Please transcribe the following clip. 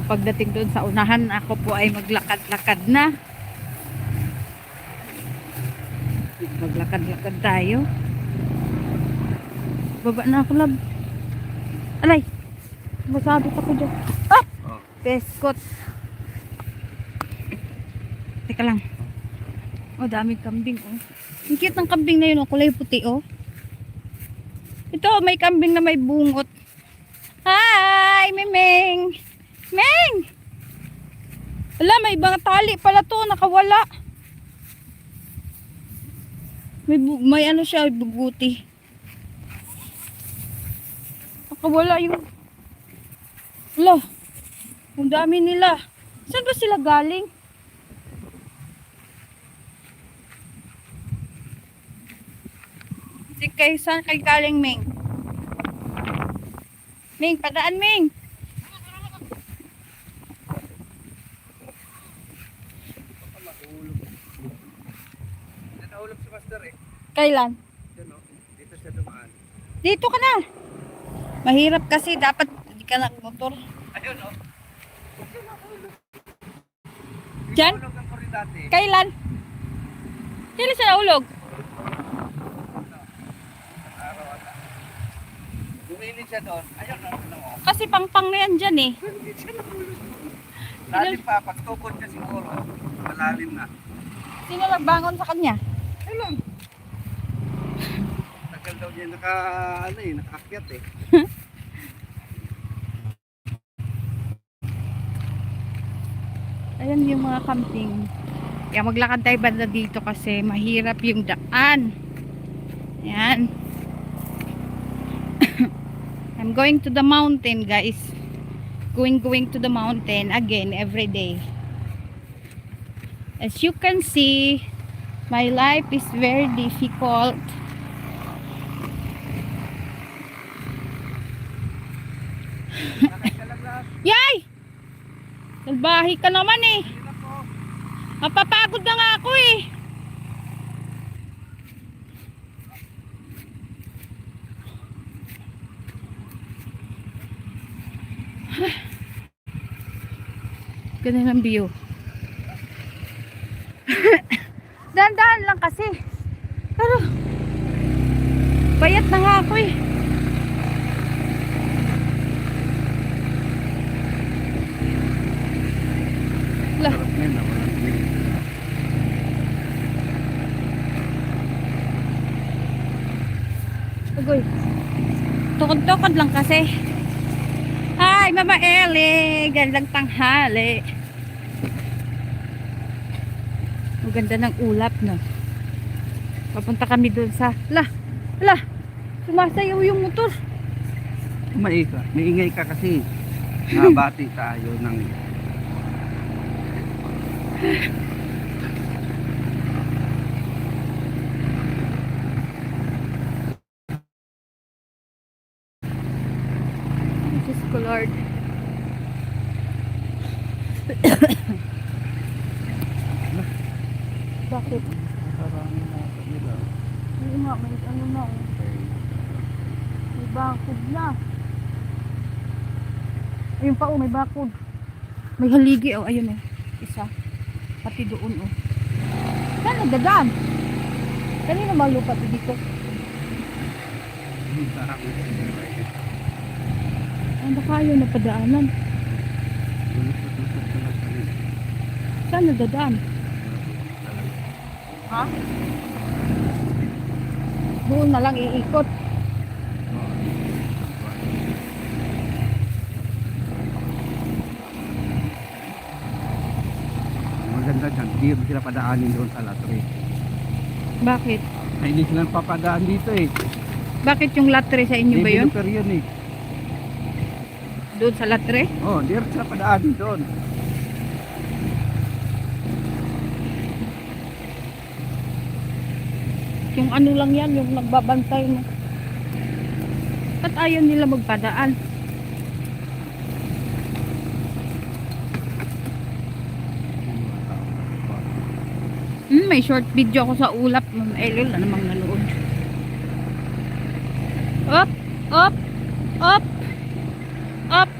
pagdating doon sa unahan, ako po ay maglakad-lakad na. Maglakad-lakad tayo. Baba na ako, lab. Alay! Masabit ako dyan. Ah! Peskot. Teka lang. Oh, daming kambing, oh. Ang cute ng kambing na yun, oh. Kulay puti, oh. Ito, may kambing na may bungot. Hi, Mimeng! Meng! Wala, may ibang tali pala to, nakawala. May ano siya, buguti. Nakawala yung... Wala, ang dami nila. Saan ba sila galing? Saan kayo galing, Meng? Ming, padaan, Ming. Nahulog si Master eh. Kailan? Dito siya dumaan. Dito ka na. Mahirap kasi dapat hindi ka nagmotor. Ayun oh. Diyan? Nahulog lang ko rin dati. Kailan? Kailan siya nahulog? Araw ata. Lumilin siya doon. Ayun oh. Kasi pangpang na yan dyan eh. Lalim pa. Pagtukod niya siguro. Malalim na. Sino nagbangon sa kanya? Ayun. Tagal daw niya nakakyat eh. Ayan yung mga camping. Kaya maglakad tayo banda dito kasi mahirap yung daan. Ayan. I'm going to the mountain, guys. Going to the mountain again every day. As you can see, my life is very difficult. Yay! Salbahi ka naman eh. Mapapagod na nga ako eh. Ganun ang view. Dahan-dahan lang kasi. Pero bayat na nga ako eh. Lah. Agoy. Tukod-tukod lang kasi. Hi, Mama Ellie. Gandang tanghali. Ang ganda ng ulap, no? Papunta kami doon sa... Lah! Sumasayaw yung motor. Maingay ka kasi. Nabati tayo ng... Diyos ko, Lord. Bakit? Hindi nga, may ano na. May bakod na. Ayun pa, oh, may bakod. May haligi, oh, ayun, oh. Isa. Pati doon, oh. Saan nagdadaan? Kanina malupat dito. Ano kayo na padaanan? Saan nagdadaan? Ha? Doon na lang iikot. Maganda dyan. Hindi mo sila padaanin doon sa latre. Bakit? Ay, hindi sila papadaan dito eh. Bakit yung latre sa inyo ba yun? Developer yun eh. Doon sa latre? Oh, hindi rin sila padaanin doon. Yung ano lang yan, yung nagbabantay mo. Ba't ayaw nila magpadaan? May short video ako sa ulap. Elol na namang nanood. Op! Op!